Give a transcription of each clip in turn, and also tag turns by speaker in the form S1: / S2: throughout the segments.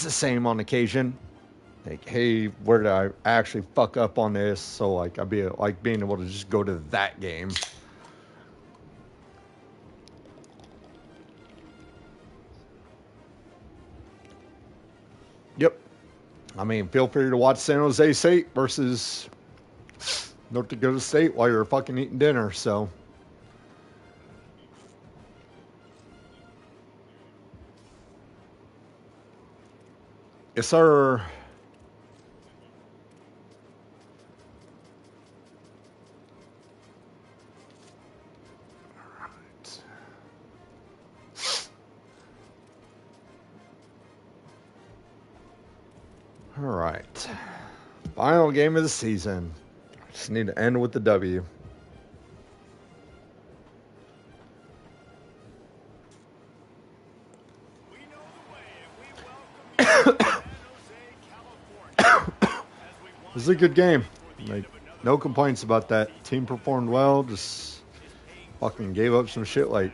S1: the same on occasion. Like, hey, where did I actually fuck up on this? So like, I'd be like being able to just go to that game. Yep. I mean, feel free to watch San Jose State versus North Dakota State while you're fucking eating dinner. So. Yes, sir. All right. Final game of the season. Just need to end with the W. This is a good game. Like, no complaints about that. Team performed well. Just fucking gave up some shit like.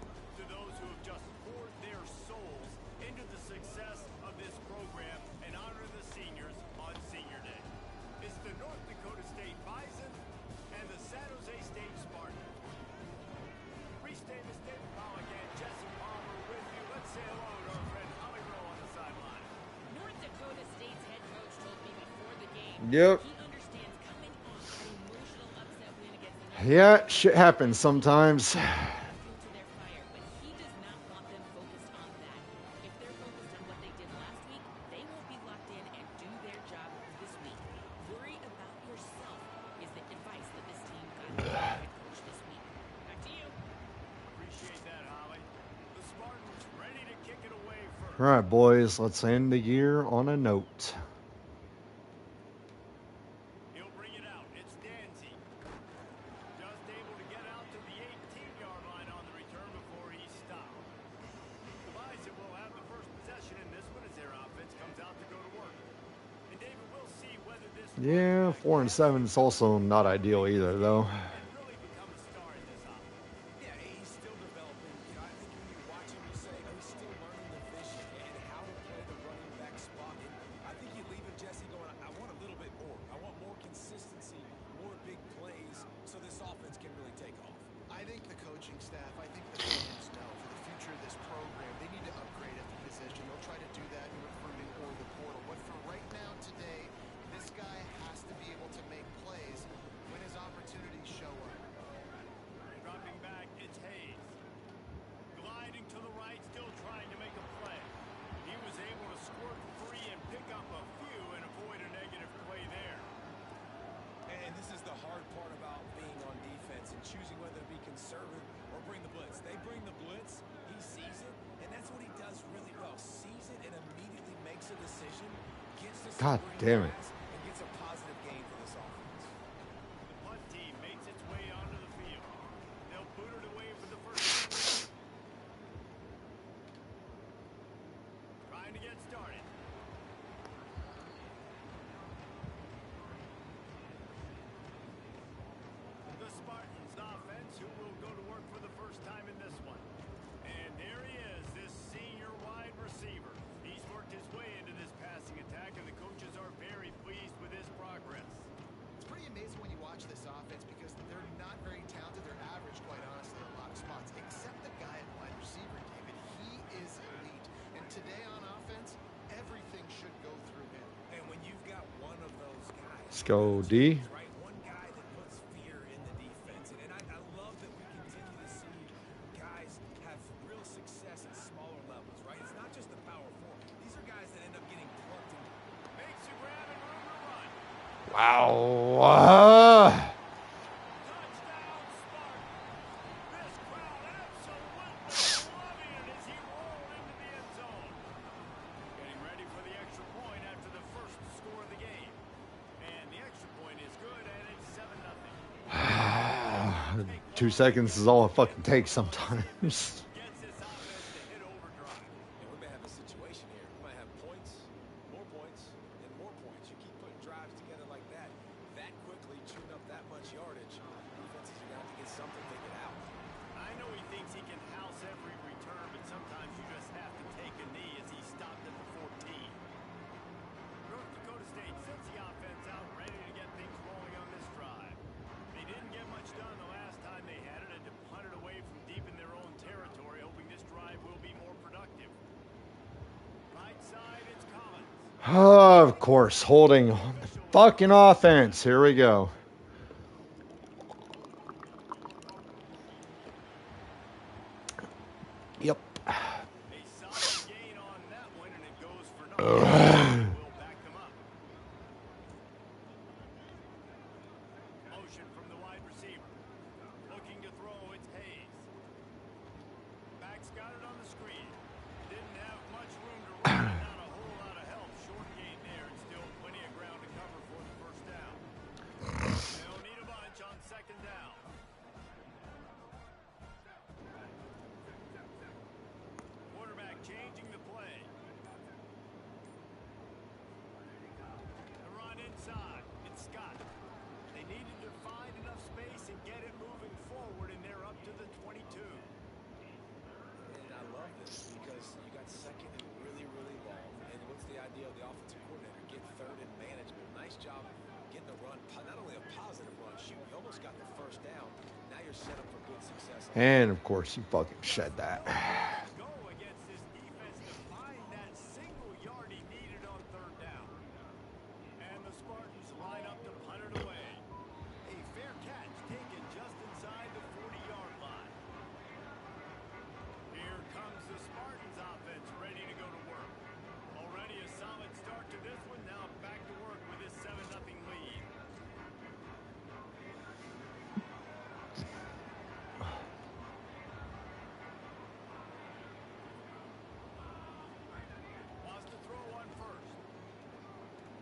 S1: Yep. Yeah, shit happens sometimes. All right, boys, let's end the year on a note. Yeah, 4-7 is also not ideal either, though. God damn it. Let's go, D. Wow. Uh, 2 seconds is all it fucking takes sometimes. Oh, of course, holding on the fucking offense. Here we go. Yep.
S2: A solid gain on that one, and it goes for nothing. Will back them up. Motion from the wide receiver. Looking to throw, it's Hayes. Back's got it on the screen. Didn't have much room to run, and not a whole lot of help. Short gain there, and still plenty of ground to cover for the first down. They'll need a bunch on second down. Quarterback changing the play. The run inside. It's Scott. They needed to find enough space and get it moving forward, and they're up to the 22.
S3: And I love this because you got second and really, really long. And what's the idea of the offensive coordinator? Get third and manageable. Nice job getting the run. Not only a positive run, shoot, you almost got the first down. Now you're set up for good success.
S1: And of course, you fucking shed that.
S2: Go against this defense to find that single yard he needed on third down. And the Spartans line up to punt it away. A fair catch taken just inside the 40-yard line. Here comes the Spartans offense ready to go to work. Already a solid start to this one. Now back to work with this 7-0 lead. Wants to throw one first.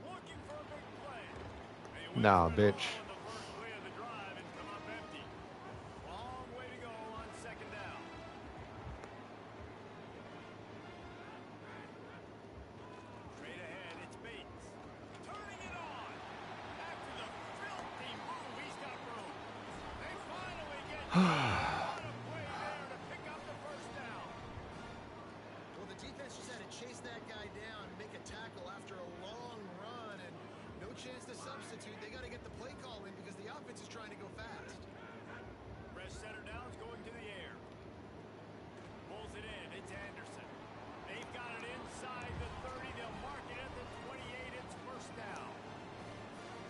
S2: Looking for a big play.
S1: Nah, bitch.
S2: On the first play of the drive and come up empty. Long way to go on second down. Straight ahead, it's Bates. Turning it on. After the filthy move, he's got room. They finally get what a play there to pick up the first down.
S4: Well, the defense just had to chase that guy down, make a tackle after a long run, and no chance to substitute. They got to get the play call in because the offense is trying to go fast.
S2: Press center downs going to the air. Pulls it in. It's Anderson. They've got it inside the 30. They'll mark it at the 28. It's first down.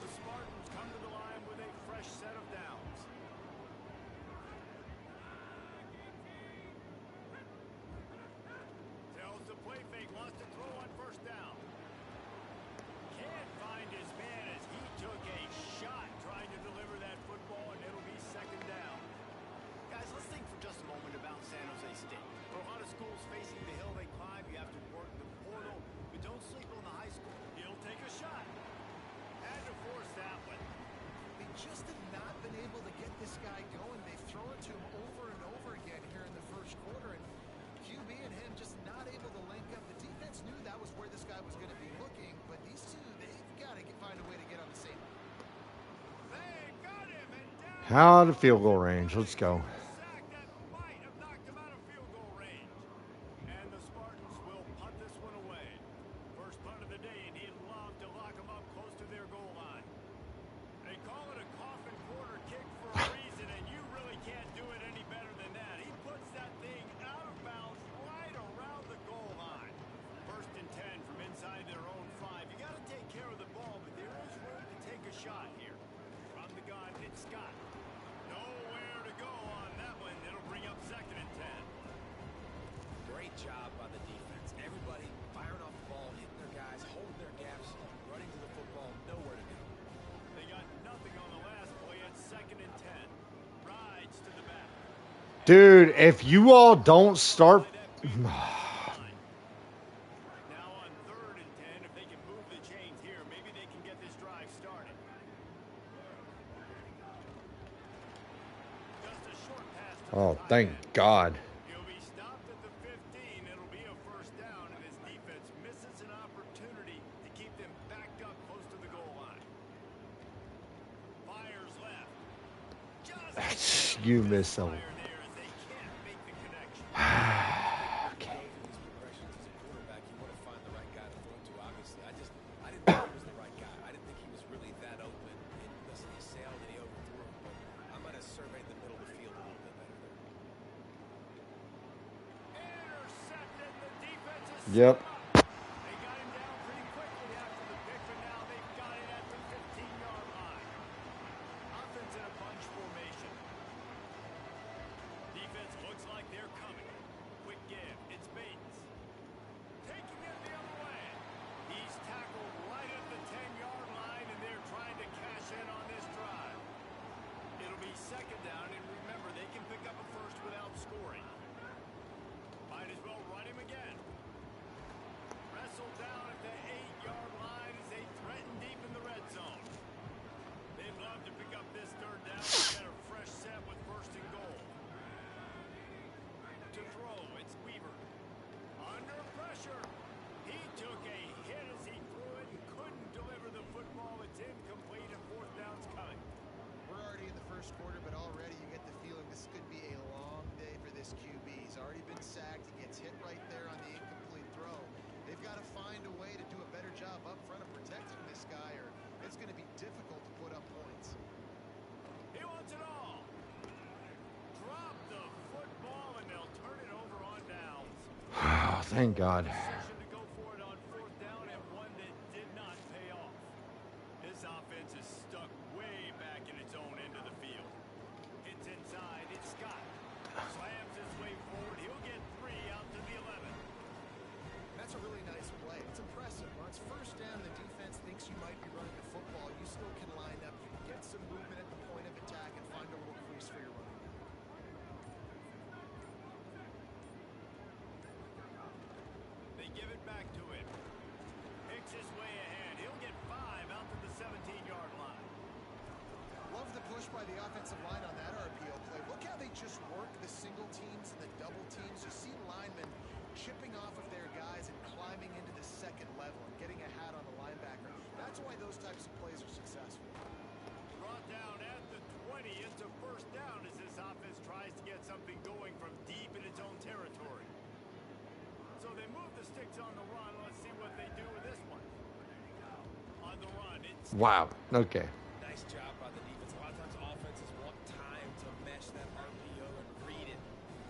S2: The Spartans come to the line with a fresh set of downs. Tells the play fake. Wants to throw on first down. Can't find his man as he took a shot trying to deliver that football, and it'll be second down. Guys, let's think for just a moment about San Jose State. For a lot of schools facing the hill they climb, you have to work the portal, but don't sleep on the high school. He'll take a shot. Had to force that one.
S4: They just have not been able to get this guy going. They've thrown it to him over and over again here in the first quarter, and QB and him just not able to link up. The defense knew that was where this guy was going to be looking, but these two, they've got to find a way to get on the same.
S2: They got him and down.
S1: Out of field goal range. Let's go.
S2: Sack that might have knocked him out of field goal range. And the Spartans will punt this one away. First punt of the day, and he'd love to lock them up close to their goal line. They call it a coffin quarter kick for a reason, and you really can't do it any better than that. He puts that thing out of bounds right around the goal line. First and 10 from inside their own 5. You got to take care of the ball, but there is room to take a shot here. From the gun, it's Scott. Nowhere to go on that one. It'll bring up second and 10.
S3: Great job by the defense. Everybody firing off the ball, hitting their guys, holding their gaps, running to the football, nowhere to go.
S2: They got nothing on the last play. It's second and 10. Rides to the back.
S1: Dude, if you all don't start...
S2: Now on third and 10, if they can move the chains here, maybe they can get this drive started. Just a short pass to
S1: Oh,
S2: the tight
S1: thank
S2: end.
S1: God.
S2: He'll be stopped at the 15. It'll be a first down, and his defense misses an opportunity to keep them backed up close to the goal line. Fires left. Just
S1: You missed some.
S2: fire there as they can't make the connection.
S1: Okay.
S3: These progressions as a quarterback, you want to find the right guy to throw to, obviously. I didn't think he was the right guy. I didn't think he was really that open. And listen, he sailed and he overthrew him, but I might have surveyed the middle of the field a little bit better there.
S2: Intercepted. The defense is
S1: Yep.
S2: set up. They got him down pretty quickly
S1: Thank God.
S2: Decision to go for it on fourth down, and one that did not pay off. This offense is stuck way back in its own end of the field. Hits inside. It's Scott. Slams his way forward. He'll get 3 out to the 11.
S4: That's a really nice play. It's impressive. When it's first down, the defense thinks you might be running the football. You still can line up. You can get some movement at the point of attack and find a little crease for your running back.
S2: They give it back to him. Picks his way ahead. He'll get 5 out to the 17-yard line.
S4: Love the push by the offensive line on that RPO play. Look how they just work the single teams and the double teams. You see linemen chipping off of their guys and climbing into the second level and getting a hat on the linebacker. That's why those types of plays are successful.
S2: Brought down at the 20. It's a first down as this offense tries to get something going from deep in its own territory. So they move the sticks on the run. Let's see what they do with this one. On the run, it's...
S1: Wow. Okay.
S3: Nice job by the defense. A lot of times offenses want time to mesh that RPO and read it.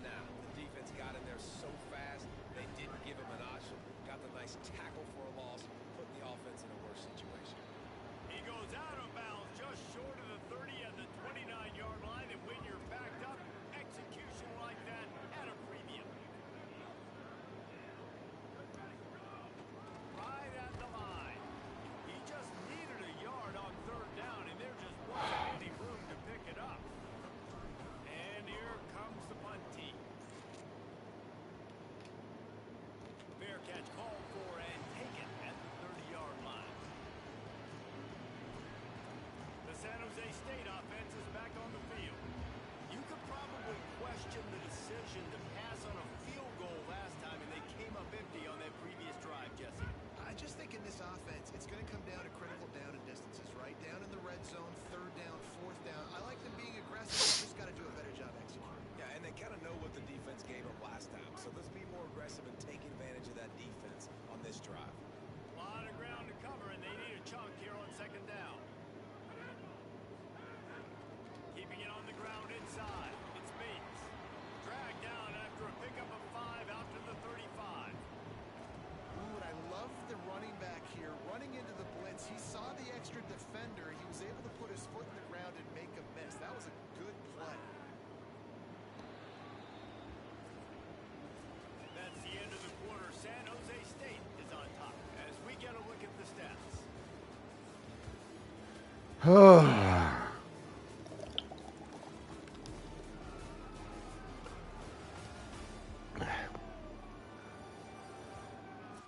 S3: Nah, the defense got in there so fast, they didn't give him an option. Got the nice tackle for a loss, putting the offense in a worse situation.
S2: He goes out of bounds just short of the 30 and the 29-yard line. And when you're backed up, execution like that at a premium. Right at the line. He just needed a yard on third down, and there just wasn't any room to pick it up. And here comes the punt team. Fair catch called for and taken at the 30-yard line. The San Jose State offense is back on the field. You could probably question the decision to pass on a field goal last time, and they came up empty on that previous drive, Jesse.
S4: I just think in this offense, it's going to come down to critical down and distances, right? Down in the red zone, third down, fourth down. I like them being aggressive. They just got to do a better job executing.
S3: Yeah, and they kind of know what the defense gave up last time. So let's be more aggressive and take advantage of that defense on this drive.
S2: A lot of ground to cover, and they need a chunk here on second down. Keeping it on the ground inside. It's Bates. Dragged down after a pickup of 5 out to the 35.
S4: Ooh, and I love the running back here running into the blitz. He saw the extra defender. He was able to put his foot in the ground and make a miss. That was a good play.
S2: That's the end of the quarter. San Jose State is on top as we get a look at the stats.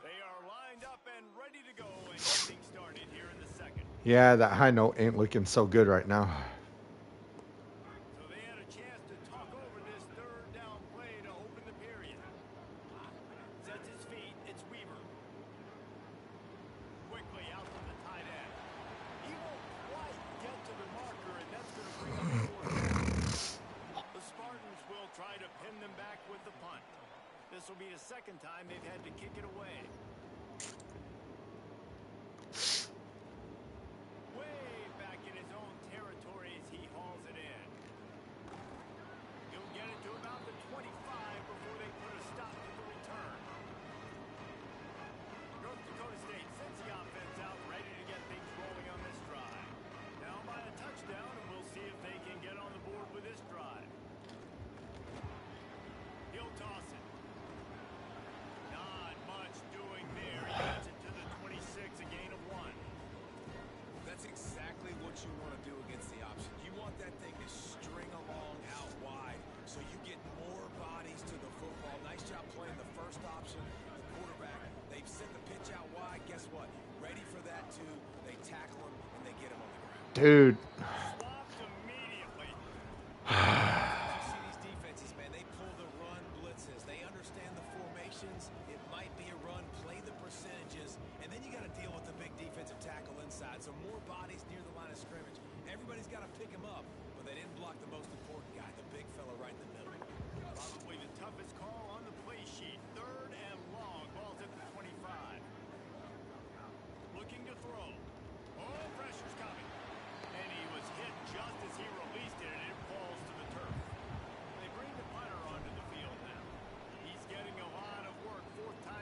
S2: They are lined up and ready to go and getting started here in the second.
S1: Yeah, that high note ain't looking so good right now.
S2: So they had a chance to talk over this third down play to open the period. Sets his feet. It's Weaver. Quickly out to the tight end. He won't quite get to the marker, and that's going to bring up the fourth down. The Spartans will try to pin them back with the punt. This will be the second time they've had to kick it away. Way back in his own territory as he hauls it in. He'll get it to about the 25 before they put a stop to the return. North Dakota State sends the offense out ready to get things rolling on this drive. Down by a touchdown, and we'll see if they can get on the board with this drive. He'll toss it. Not much doing there. He gets it to the 26, a gain of 1.
S3: That's exactly what you want to do against the option. You want that thing to string along out wide so you get more bodies to the football. Nice job playing the first option, the quarterback. They've sent the pitch out wide. Guess what? Ready for that too. They tackle him and they get him on the ground.
S1: Dude.
S2: Swapped immediately.
S3: You see these defenses, man, they pull the run blitzes. They understand the formations. It might be a run, play the percentages, and then you got to deal with the big defensive tackle inside. So more bodies near the line of scrimmage. Everybody's got to pick him up, but they didn't block the most important guy, the big fella right in the middle.
S2: Probably the toughest call on the play sheet. Third and long. Ball's at the 25. Looking to throw. Oh, pressure's coming. And he was hit just as he released it, and it falls to the turf. They bring the punter onto the field now. He's getting a lot of work. Fourth time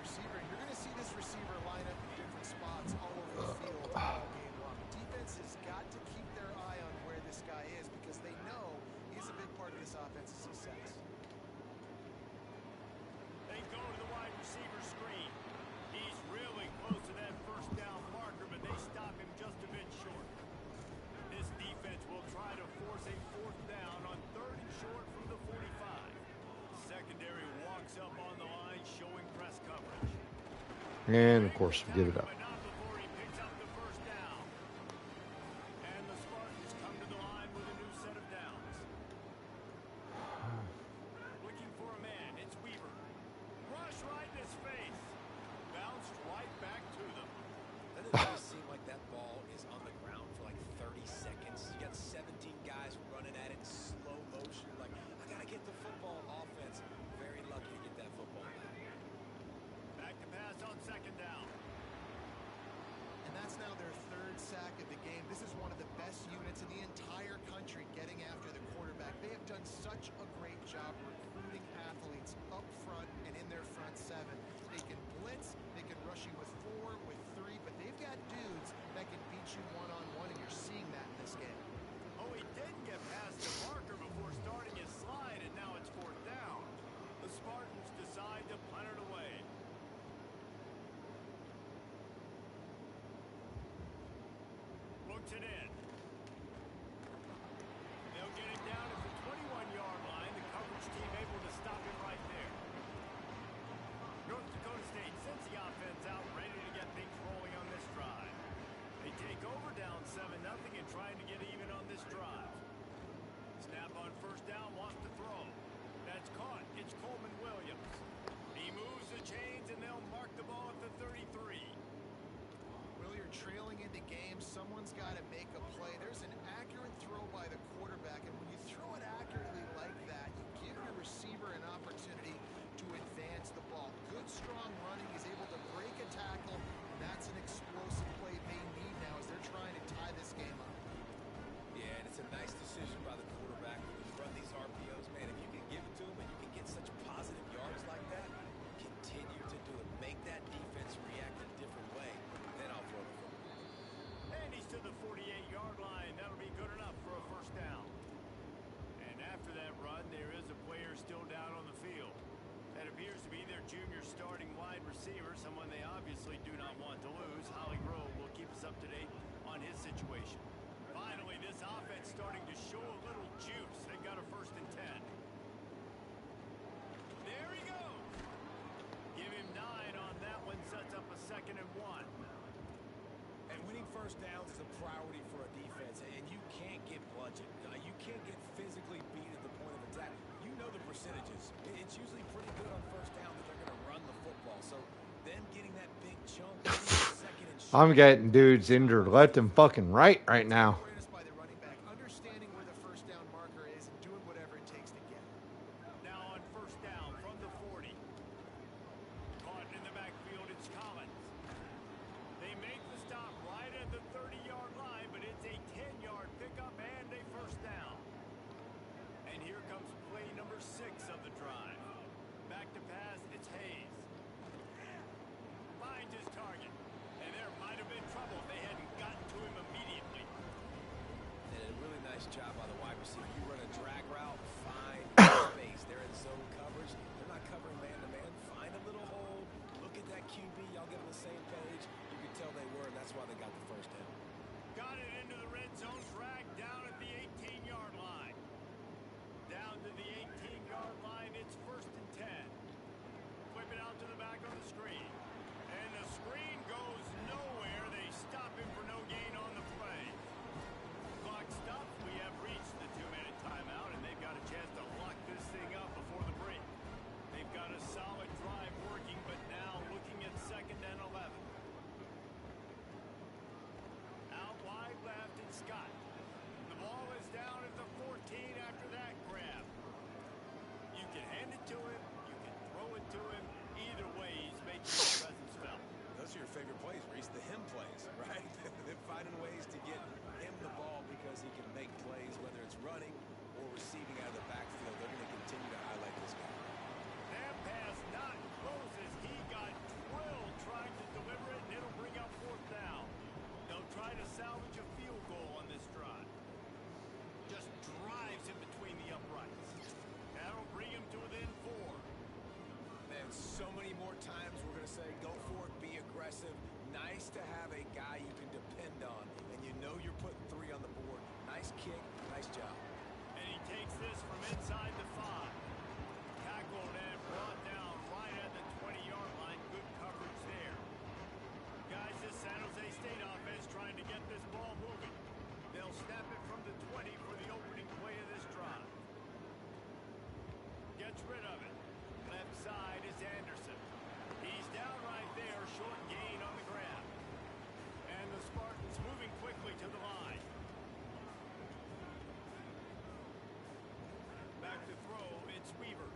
S4: receiver. You're going to see this receiver line up in different spots all over the field all game long. Defense has got to keep their eye on where this guy is because they know he's a big part of this offense's success.
S2: They go to the wide receiver screen. He's really close to that first down marker, but they stop him just a bit short. This defense will try to force a fourth down on 3rd and short from the 45. Secondary walks up on the line, showing press coverage.
S1: And, of course, we give it up.
S2: But not before he picks up the first down. And the Spartans come to the line with a new set of downs. Looking for a man, it's Weaver. Rush right in his face. Bounced right back to them.
S3: Doesn't it just seem like that ball is on the ground for like 30 seconds? You got 17 guys running at it in slow motion. Like, I gotta get the football. Offense very lucky to get that football back.
S2: Back to pass on 2nd down.
S4: And that's now their 3rd sack of the game. This is one of the best units in the entire country getting after the quarterback. They have done such a great job recruiting athletes up front and in their front 7. They can blitz, they can rush you with 4, with 3, but they've got dudes that can beat you one-on-one, and you're seeing that in this game.
S2: Oh, he didn't get past the marker before starting his slide, and now it's 4th down. The Spartans decide to punt it away. Looks it in. They'll get it down at the 21-yard line. The coverage team able to stop him right there. North Dakota State sends the offense out, ready to get things rolling on this drive. They take over down 7-0 and trying to get even on this drive. Snap on 1st down, wants to throw. That's caught. It's Coleman Williams. He moves the chains, and they'll mark the ball at the 33.
S4: Will, you're trailing into games. Someone's got to make a play. There's an accurate throw by the quarterback, and when you throw it accurately like that, you give your receiver an opportunity to advance the ball. Good, strong running. He's able to break a tackle, and that's an explosive play they need now as they're trying to tie this game up.
S3: Yeah, and it's a nice decision by the quarterback to run these RPOs. Man, if you can give it to him and you can get such positive yards like that, continue to do it. Make that defense react a different way. Then I'll throw the football.
S2: And he's to the 48-yard line. That'll be good enough for a 1st down. And after that run, there is a player still down on the field. That appears to be their junior starting wide receiver, someone they obviously do not want to lose. Holly Grove will keep us up to date on his situation. Finally, this offense starting to show a little juice. They've got a 1st and 10. There he goes. Give him 9 on that one. Sets up a 2nd and 1.
S3: And winning 1st downs is a priority for a defense, and you can't get bludgeoned. You can't get physically beat at the point of attack. You know the percentages. It's usually pretty good on 1st down that they're going to run the football. So them getting that big chunk, 2nd and short.
S1: I'm getting dudes injured left and fucking right now.
S4: Awareness by the running back, understanding where the 1st down marker is and doing whatever it takes to get it.
S2: Now on 1st down from the 40. Caught in the backfield, it's Collins. They make the stop right at the 30-yard line, but it's a 10-yard pickup and a 1st down. And here comes play number 6 of the drive. Back to pass, it's Hayes. Finds his target. And there might have been trouble if they hadn't gotten to him immediately.
S3: And a really nice job by the wide receiver. You run a drag route, find space. They're in zone coverage. They're not covering man-to-man. Find a little hole. Look at that QB. Y'all get on the same page. You can tell they were, and that's why they got the 1st down.
S2: Got it into the red zone, dragged down at the 18-yard line. Down to the 18-yard line, it's 1st and 10. Flip it out to the back on the screen. And the screen goes nowhere. They stop him for no gain on the play. Clock stops. We have reached the 2-minute timeout, and they've got a chance to lock this thing up before the break. They've got a solid drive working, but now looking at 2nd and 11. Out wide left, it's Scott. The ball is down at the 14 after that grab. You can hand it to him. You can throw it to him. Either way, he's making his presence felt.
S3: Those are your favorite plays, Reese, the him plays, right? They're finding ways to get him the ball because he can make plays, whether it's running or receiving out of the backfield. They're going to continue to highlight this guy.
S2: That pass not close as he got
S3: nice to have a guy you can depend on, and you know you're putting 3 on the board. Nice kick, nice job.
S2: And he takes this from inside the 5. Tackled and brought down right at the 20-yard line. Good coverage there. Guys, this San Jose State offense trying to get this ball moving. They'll snap it from the 20 for the opening play of this drive. Gets rid of it. Left side is Anderson. He's down right there, short gain on the grab. And the Spartans moving quickly to the line. Back to throw, it's Weaver.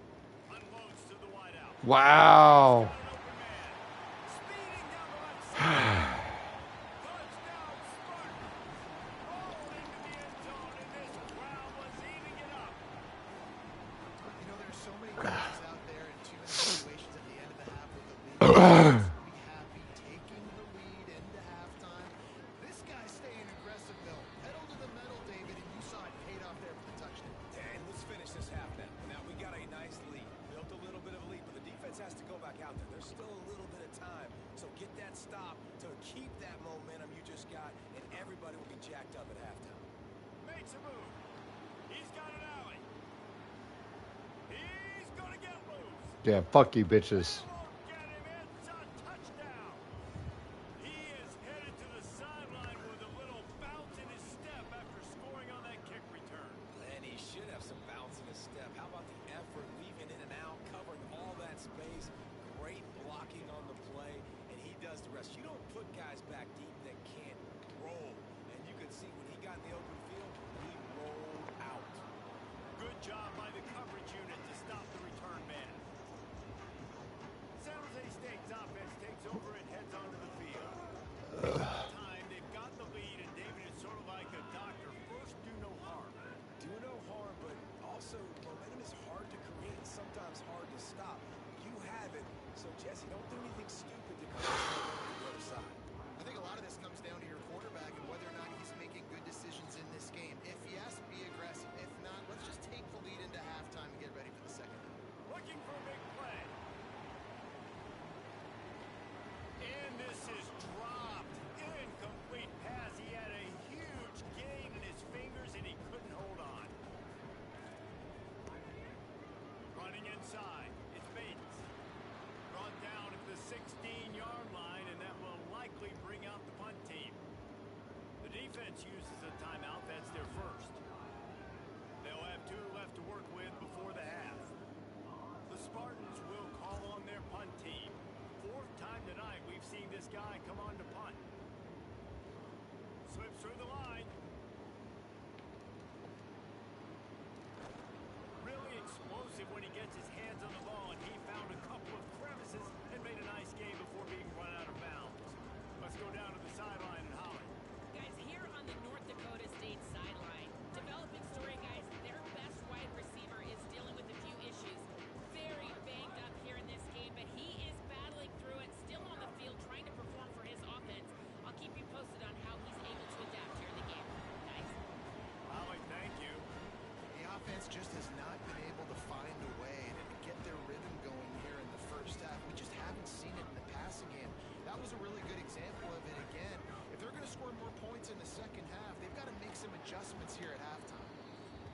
S2: Unloads to the wideout.
S1: Wow.
S2: Got an open man. Speeding down the left side. Touchdown, Spartans. Rolled into the end zone, and this crowd was eating it up.
S4: You know, there's so many guys out there in too many situations at the end of the half with the lead. Be happy taking the lead into halftime. This guy's staying aggressive, though. Pedal to the metal, David, and you saw it paid off there for the touchdown.
S3: And let's finish this half now. Now, we got a nice lead. Built a little bit of a lead, but the defense has to go back out there. There's still a little bit of time. So get that stop to keep that momentum you just got, and everybody will be jacked up at halftime.
S2: Makes a move. He's got an alley. He's going to get loose.
S1: Yeah, fuck you, bitches.
S2: They won't get him. It's a touchdown. He is headed to the sideline with a little bounce in his step after scoring on that kick return.
S3: And he should have some bounce in his step. How about the effort, weaving in and out, covering all that space. Great blocking on the play, and he does the rest. You don't put guys back deep that can't roll. And you can see when he got in the open field, he rolled out.
S2: Good job by the coverage unit to stop the return man. San Jose State's offense takes over and heads onto the field. Time they've got the lead, and David is sort of like a doctor. First, do no harm.
S3: Do no harm, but also momentum is hard to create and sometimes hard to stop. You have it, so Jesse, don't do anything stupid to come to the other side.
S4: I think a lot of this comes down to your quarterback and whether or not he's making good decisions in this game. If yes, be aggressive. If not, let's just take the lead into halftime and get ready for the second half.
S2: Looking for a big play. And this is dropped. Incomplete pass. He had a huge gain in his fingers, and he couldn't hold on. Running inside. It's Bates. Brought down at the 16-yard line, and that will likely bring out the punt team. The defense uses a timeout. That's their first. They'll have 2 left to work with before the half. The Spartans will call on their punt team. 4th time tonight we've seen this guy come on to punt. Slips through the line. Really explosive when he gets his hands on the ball, and he found a couple of crevices and made a nice game before being run out of bounds. Let's go down to the sideline and Holly.
S5: Guys, here on the North Dakota State sideline, developing story, guys, their best wide receiver is dealing with a few issues. Very banged up here in this game, but he is battling through it, still on the field, trying to perform for his offense. I'll keep you posted on how he's able to adapt here in the game. Nice.
S2: Holly, thank you.
S4: The offense just has not been able to find a way to get their rhythm going here in the first half. We just haven't seen it in the passing game. That was a really good example of it again. If they're going to score more points in the second half, they've got to make some adjustments here at halftime.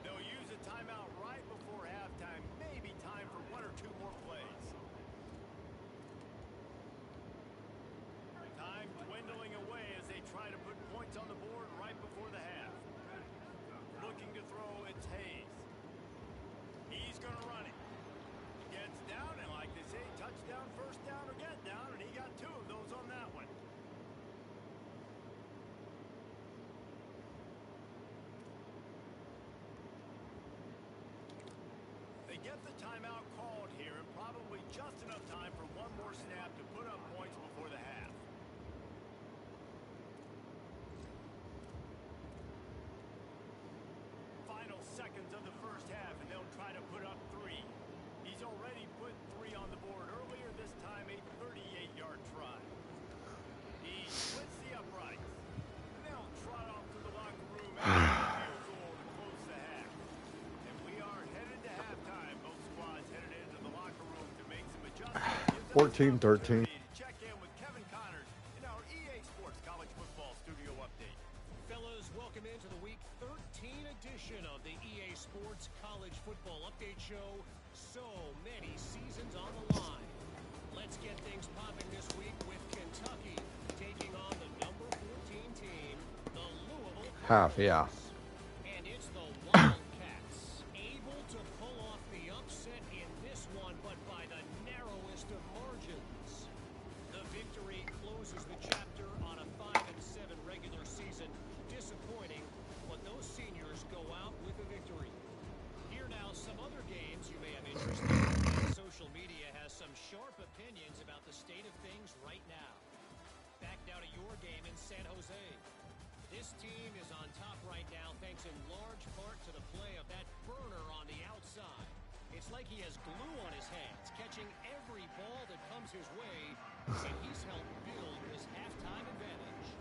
S2: They'll use a timeout right before halftime. Maybe time for 1 or 2 more plays. Time dwindling away as they try to put points on the board right before the half. Looking to throw, it's Hayes. He's going to run it. Gets down, and like they say, touchdown, first down, or get down, and he got 2 of those on that one. They get the timeout called here, and probably just enough time for 1 more snap to put up points before the half. Final seconds of the first half, and they'll try to put up 3. He's already put 3 on the board earlier, this time a 38-yard try. He splits the uprights. They'll trot off to the locker room and field goal to close the half. And we are headed to halftime. Both squads headed into the locker room to make some adjustments.
S1: 14-13.
S2: Check in with Kevin Connors in our EA
S6: edition of the EA Sports College Football Update Show. So many seasons on the line. Let's get things popping this week with Kentucky taking on the number 14 team, the Louisville
S1: Half, yeah.
S6: And it's the Wildcats, able to pull off the upset in this one, but by the narrowest of margins. The victory closes the chapter on a 5-7 regular season. Disappointing, but those seniors go out with a victory. Here now, some other games you may have interest in. Social media has some sharp opinions about the state of things right now. Back now to your game in San Jose. This team is on top right now thanks in large part to the play of that burner on the outside. It's like he has glue on his hands, catching every ball that comes his way, and he's helped build this halftime advantage.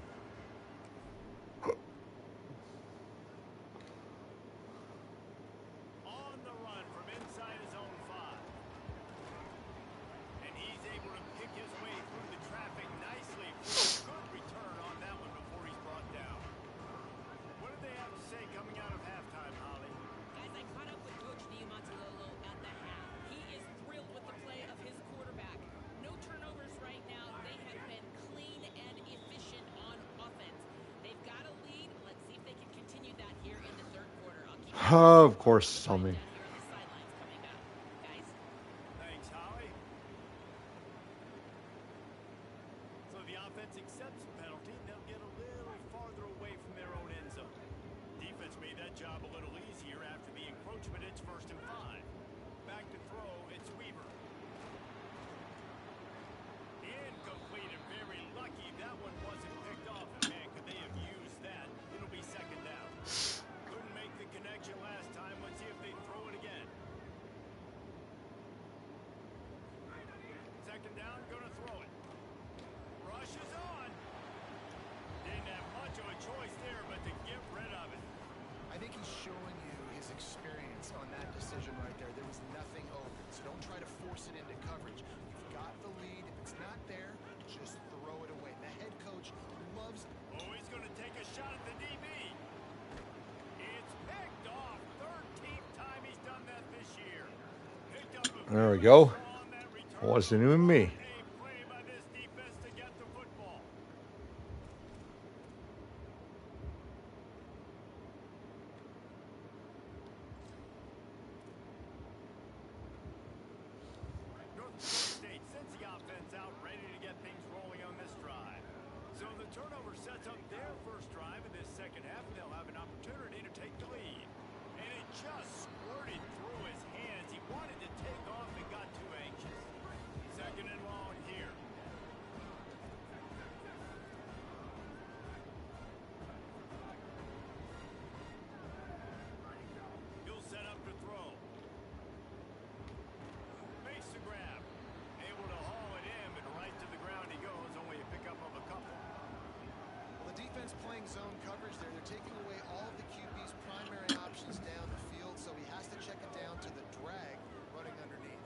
S2: On the run from inside his own 5. And he's able to pick his way through the traffic nicely for a good return on that one before he's brought down. What do they have to say coming out of halftime, Holly?
S5: Guys, I caught up with Coach Niumatalolo at the half. He is thrilled with the play of his quarterback. No turnovers right now. They have been clean and efficient on offense. They've got a lead. Let's see if they can continue that here in the third quarter. I'll keep
S1: Of course, tell me.
S5: down here on the sidelines coming up. Guys,
S2: Thanks, Holly. So the offense accepts the penalty, and they'll get a little farther away from their own end zone. Defense made that job a little easier after the encroachment. It's 1st and 5. Back to throw, it's Weaver. Incomplete and very lucky that one wasn't picked off. Man, could they have used that? It'll be 2nd down. Couldn't make the connection last time. Let's see if they throw it again. 2nd down, gonna throw it. Rush is on. Didn't have much of a choice there, but to get rid of it.
S4: I think he's showing you his experience on that decision right there. There was nothing open, so don't try to force it into coverage. You've got the lead. If it's not there, just throw it away. The head coach loves.
S2: Oh, he's going to take a shot at the DB. It's picked off. 13th time he's done that this year. Picked up a
S1: There we
S2: very
S1: go.
S2: strong on that return.
S1: Wasn't even me.
S2: A play by this defense to get the football. North Dakota State sends the offense out, ready to get things rolling on this drive. So the turnover sets up their first drive in this second half, and they'll have an opportunity to take the lead. And it just squirted through his hands. He wanted to take off and got too anxious. 2nd and long here. He'll set up to throw. Makes the grab. Able to haul it in, but right to the ground he goes. Only a pickup of a couple.
S4: Well, the defense playing zone coverage there. They're taking away all of the QB's primary options down the field, so he has to check it down to the drag running underneath.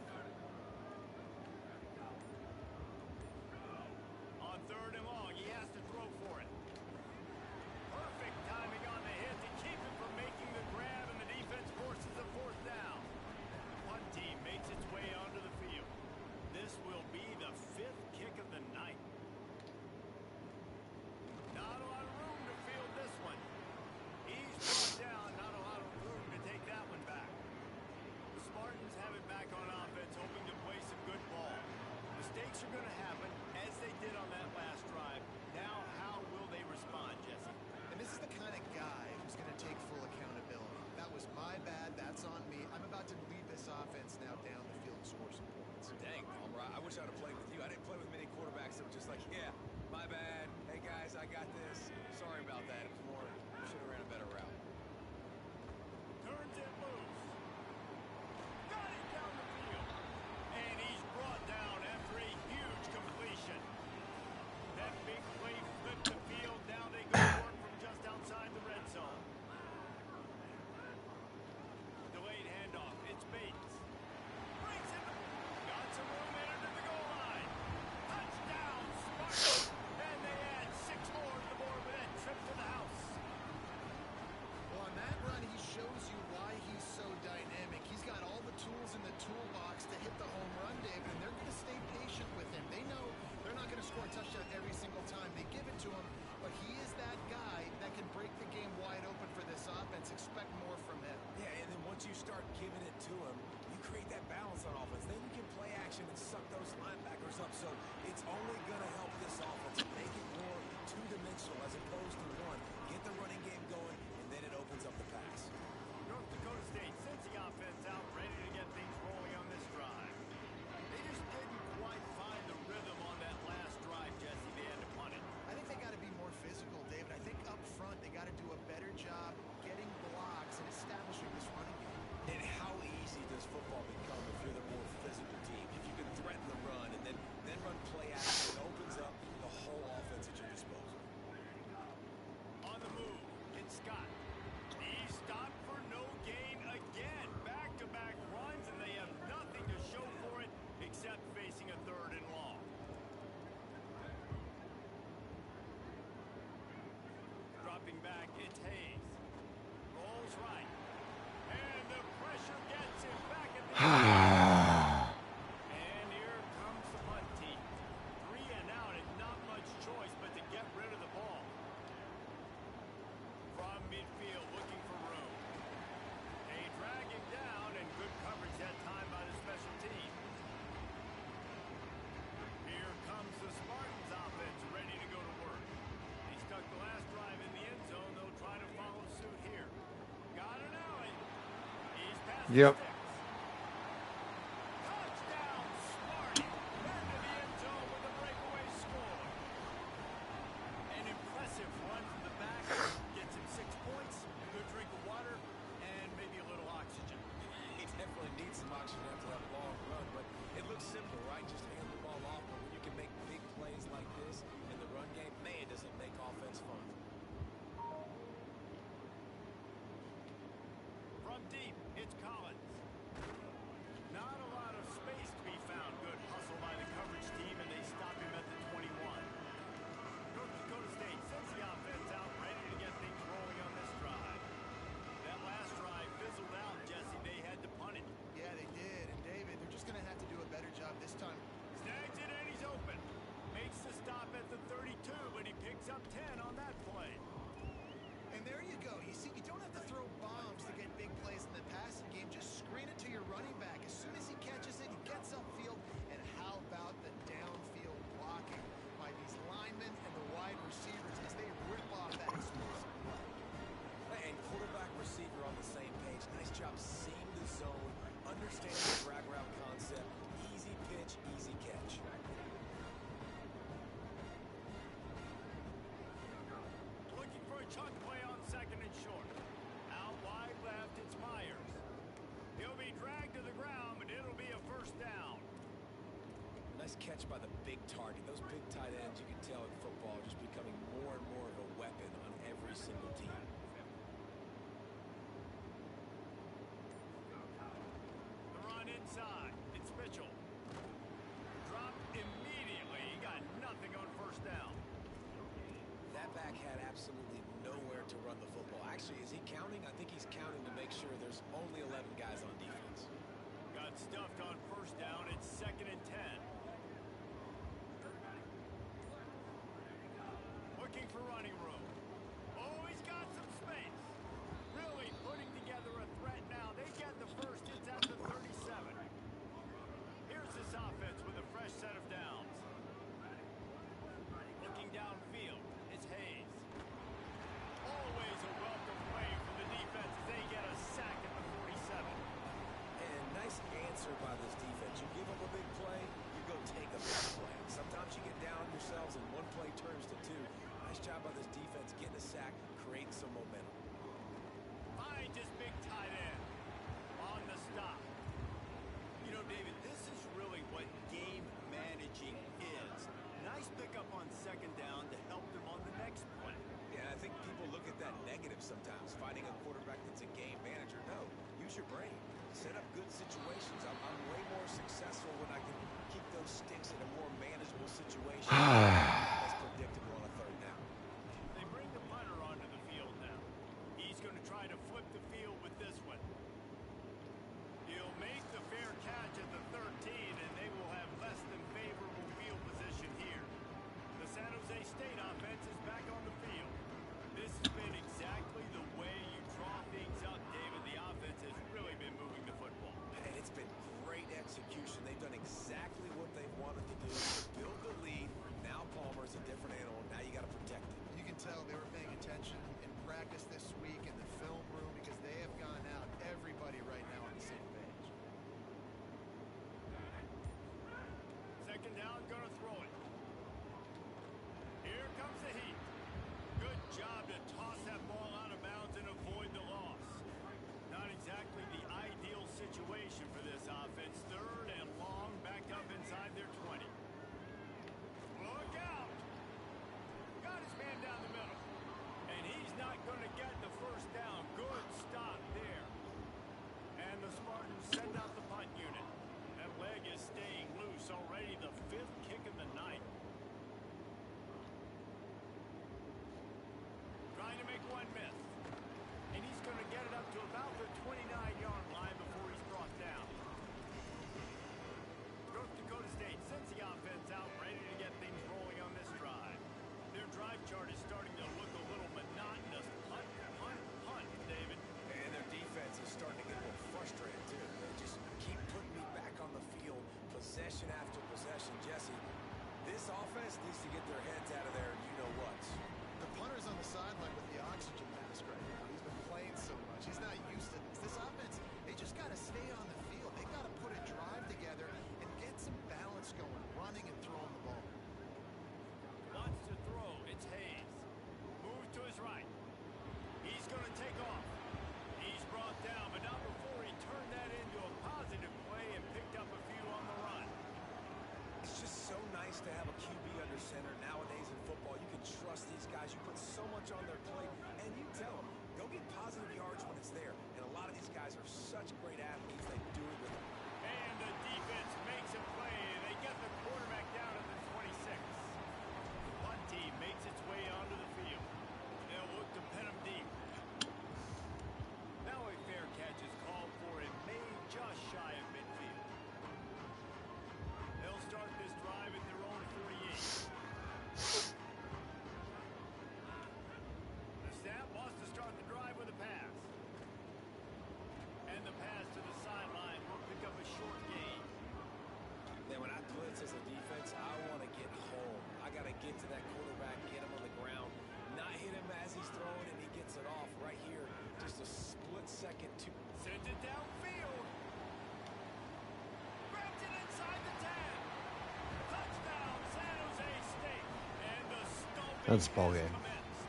S2: On 3rd and long, he has to throw for it. Perfect timing on the hit to keep him from making the grab, and the defense forces a 4th down. The punt team makes its way onto the field. This will be the 5th kick of the night. Not a lot of room to field this one. He's brought down, not a lot of room to take that one back. The Spartans have it back on offense, hoping to play some good ball. Mistakes are going to happen, as they did on that last drive. Now, how will they respond, Jesse?
S4: And this is the kind of guy who's going to take full accountability. That was my bad. That's on me. I'm about to lead this offense now down the field and score some points.
S3: Dang, Palmer, I wish I'd have played with you. I didn't play with many quarterbacks that were just like, yeah, my bad. Hey, guys, I got this. Sorry about that. It was more, should have ran a better route.
S2: Turns it loose. Got it down the field. And he's brought down after a huge completion. That big play flipped the field. Now they go for it from just outside the red zone. Delayed handoff. It's Bates. Brings it. Got some room there to the goal line. Touchdown, Spartans. And they add 6 more to the board with that trip to the house.
S3: close up, so it's only going to help this offense make it more two-dimensional as opposed to one. Get the running game going, and then it opens up the pass.
S2: North Dakota State sends the offense out, ready to get things rolling on this drive. They just didn't quite find the rhythm on that last drive, Jesse. They had to punt it.
S4: I think they got to be more physical, David. I think up front they got to do a better job getting blocks and establishing this running game.
S3: And how easy does football become if you're the more physical team? If you can threaten the run and then run play action, it opens up the whole offense at your disposal.
S2: On the move, it's Scott. He stopped for no gain again. Back-to-back runs, and they have nothing to show for it except facing a 3rd and long. Dropping back, it's Hayes. Rolls right. And the pressure gets him back at the and here comes the punt team. 3 and out and not much choice but to get rid of the ball. From midfield looking for room. They drag him down and good coverage that time by the special team. Here comes the Spartans offense ready to go to work. They stuck the last drive in the end zone. They'll try to follow suit here. Got an alley. He's past
S1: Yep.
S2: the sticks. Touchdown, Sparty. Into the end zone with a breakaway score. An impressive run from the back. Gets him 6 points, a good drink of water, and maybe a little oxygen.
S3: He definitely needs some oxygen after that long run, but it looks simple, right? Just hand the ball off, but when you can make big plays like this in the run game, man, does it make offense fun.
S2: From deep, it's Collins. Not a lot of space to be found. Good hustle by the coverage team, and they stop him at the 21. North Dakota State sends the offense out, ready to get things rolling on this drive. That last drive fizzled out, Jesse. They had to punt it.
S4: Yeah, they did. And David, they're just going to have to do a better job this time.
S2: Snags it, and he's open. Makes the stop at the 32, but he picks up 10 on that play.
S4: And there you go. You see, you don't have to throw bombs to get big plays in the passing game. Just screen it to your running back. As soon as he catches it, he gets upfield. And how about the downfield blocking by these linemen and the wide receivers as they rip off that explosive play.
S3: And quarterback receiver on the same page. Nice job seeing the zone, understanding the drag route concept. Easy pitch, easy catch.
S2: Looking for a chunk play on 2nd and short. Out wide left, it's Myers. He'll be dragged to the ground, but it'll be a 1st down.
S3: Nice catch by the big target. Those big tight ends, you can tell in football, are just becoming more and more of a weapon on every single team.
S2: The run inside. It's Mitchell. Dropped immediately. He got nothing on 1st down.
S3: That back had absolutely nowhere to run the football. Actually, is he counting? I think he's counting to make sure there's only 11 guys on defense.
S2: Got stuffed on 1st down. It's 2nd and 10. Looking for running room. Oh, he's got some space. Really putting together a threat now. They get the 1st. It's at the 37. Here's this offense with a fresh set of downs. Looking downfield. It's Hayes. Always a welcome play from the defense as they get a sack at the 47.
S3: And nice answer by this defense. You give up a big play, you go take a big play. Sometimes you get down on yourselves and one play turns to 2. Nice job by this defense getting a sack, creating some momentum.
S2: Finds his big tight end on the stop. You know, David, this is really what game managing is. Nice pickup on 2nd down to help them on the next play.
S3: Yeah, I think people look at that negative sometimes, fighting a quarterback that's a game manager. No, use your brain. Set up good situations. I'm way more successful when I can keep those sticks in a more manageable situation. Less predictable on a 3rd down.
S2: They bring the punter onto the field now. He's going to try to flip the field with this one. He'll make the fair catch at the 13, and they will have less than favorable field position here. The San Jose State offense is back on the field. This has been exactly the way you draw things up, David. The offense has really been moving the football.
S3: And it's been great execution. They've done exactly what they wanted to do.
S2: to about the 29-yard line before he's brought down. North Dakota State sends the offense out, ready to get things rolling on this drive. Their drive chart is starting to look a little monotonous. Hunt, hunt, hunt, David.
S3: And their defense is starting to get a little frustrated, too. They just keep putting me back on the field, possession after possession. Jesse, this offense needs to get their heads out of there, you-know-what.
S4: The punter's on the sideline with the oxygen mask right now. He's been playing so much. He's not used to this. This offense, they just got to stay on the field. They got to put a drive together and get some balance going, running and throwing the ball.
S2: Wants to throw. It's Hayes. Moves to his right. He's going to take off. He's brought down, but not before he turned that into a positive play and picked up a few on the run.
S3: It's just so nice to have a QB under center nowadays in football. You can trust these guys. You put so much on their plate, and you tell them, go get positive yards when it's there. And a lot of these guys are such great athletes. They do it with them.
S2: And the defense makes a play. They get the quarterback down at the 26. The punt team makes its way onto the field. They'll look to pin him deep. Now a fair catch is called for and made just shy of midfield. They'll start this drive at their own 48. The snap wants to start the drive with a pass. And the pass to the sideline will pick up a short gain.
S3: Then when I blitz as a defense, I want to get home. I got to get to that quarterback, get him on the ground, not hit him as he's throwing, and he gets it off right here. Just a split second to
S2: Sends it downfield. Grabs it inside the 10. Touchdown, San Jose State. And the stomping
S1: That's ball
S2: has
S1: game.
S2: commenced.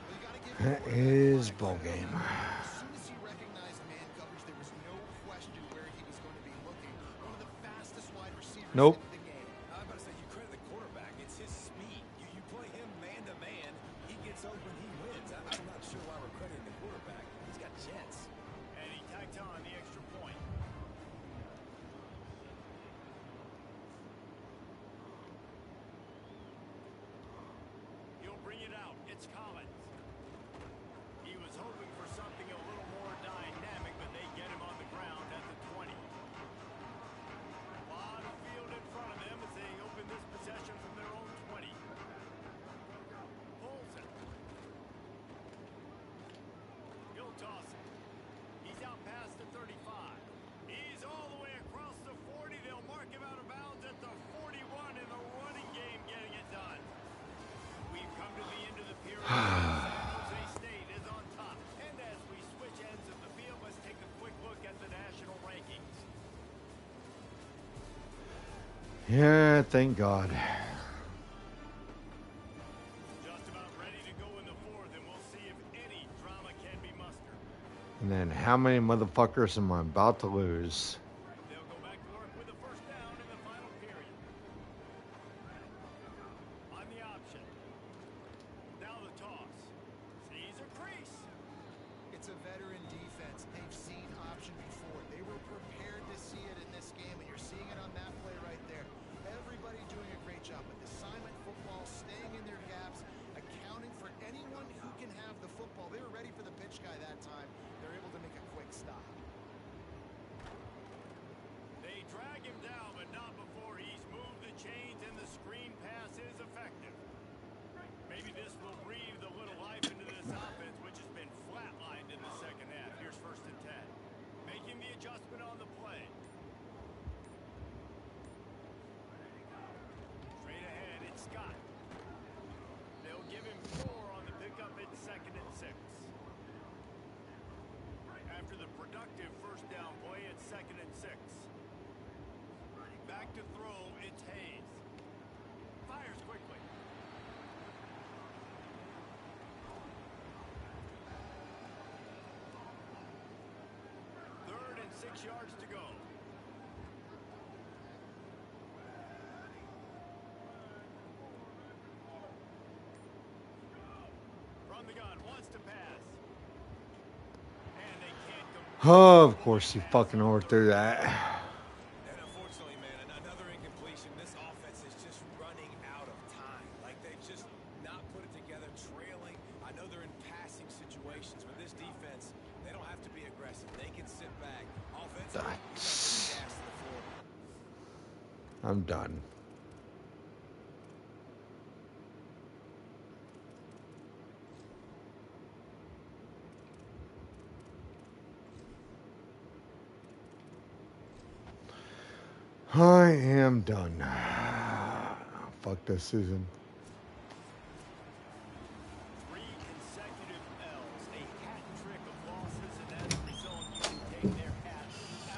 S4: Well, you got to give
S1: That
S4: the quarterback
S1: is ball game.
S4: As soon as he recognized man coverage, there was no question where he was going to be looking. One of the fastest wide receivers
S1: Nope.
S4: in the game.
S3: I'm about to say, you credit the quarterback. It's his speed. You play him man-to-man, he gets open, he wins. I'm not sure why we're crediting the quarterback. He's got jets.
S2: And he tacked on the extra point. He'll bring it out. It's Collins. He was hoping for something a little more dynamic, but they get him on the ground at the 20. A lot of field in front of them as they open this possession from their own 20. Pulls it. He'll toss it. He's out past the 35. He's all the way across the 40. They'll mark him out of bounds at the 41 in the running game, getting it done. We've come to the end of the period. San Jose State is on top. And as we switch ends of the field, let's take a quick look at the national rankings.
S1: Yeah, thank God.
S2: Just about ready to go in the fourth, and we'll see if any drama can be mustered.
S1: And then how many motherfuckers am I about to lose?
S2: They'll go back to work with a first down in the final period. On the option. Now the toss. Sees a crease.
S4: It's a veteran defense. They've seen option before. They were prepared to see it in this game, and you're seeing it on that play right there. Everybody doing a great job with assignment football, staying in their gaps, accounting for anyone who can have the football. They were ready for the pitch guy that time. They're able to make a quick stop.
S2: They drag him down, but not before he's moved the chains and the screen pass is effective. Maybe this will breathe a little life into this offense, which has been flatlined in the second half. Here's first and 10. Making the adjustment on the play. Straight ahead, it's Scott. They'll give him 4 on the pickup at second and 6. After the productive first down play, it's second and 6. Back to throw, it's Hayes. Fires quickly. Third and 6 yards to go. From the gun, wants to pass. And they can't complete.
S1: Oh, of course he fucking overthrew that.
S3: And unfortunately, man, another incompletion. This offense is just running out of time. Like they've just not put it together, trailing. I know they're in passing situations, but this defense
S1: I'm done. I am done. Fuck this season.
S2: 3 consecutive L's, a hat trick of losses, and as a result, you can take their hat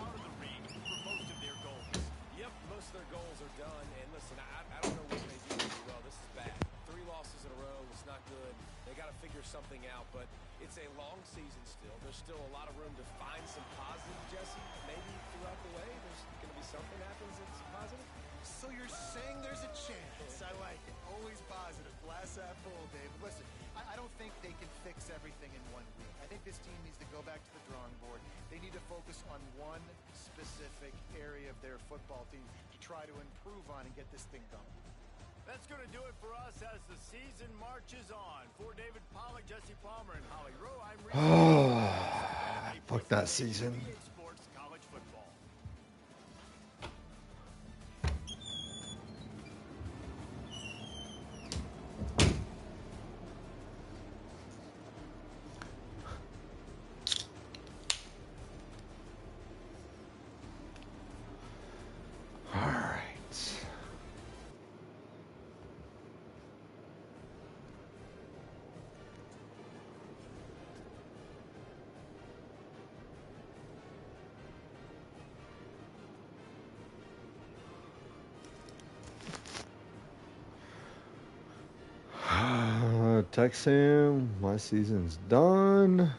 S2: out of the ring for most of their goals.
S3: Yep, most of their goals are done. And listen, I don't know what they do really well. This is bad. 3 losses in a row. It's not good. They got to figure something out, but it's a long season still. There's still a lot of room to find some positive, Jesse. Maybe throughout the way, there's going to be something happens that's positive.
S4: So you're saying there's a chance. I like it. Always positive. Glass half full, Dave. Listen, I don't think they can fix everything in 1 week. I think this team needs to go back to the drawing board. They need to focus on one specific area of their football team to try to improve on and get this thing going.
S2: That's going to do it for us as the season marches on. For David Pollack, Jesse Palmer, and Holly Rowe, I'm Reese.
S1: Fuck that season.
S2: NBA Sports College Football.
S1: All right. Text him. My season's done.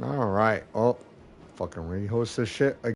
S1: All right. Oh, fucking rehost this shit.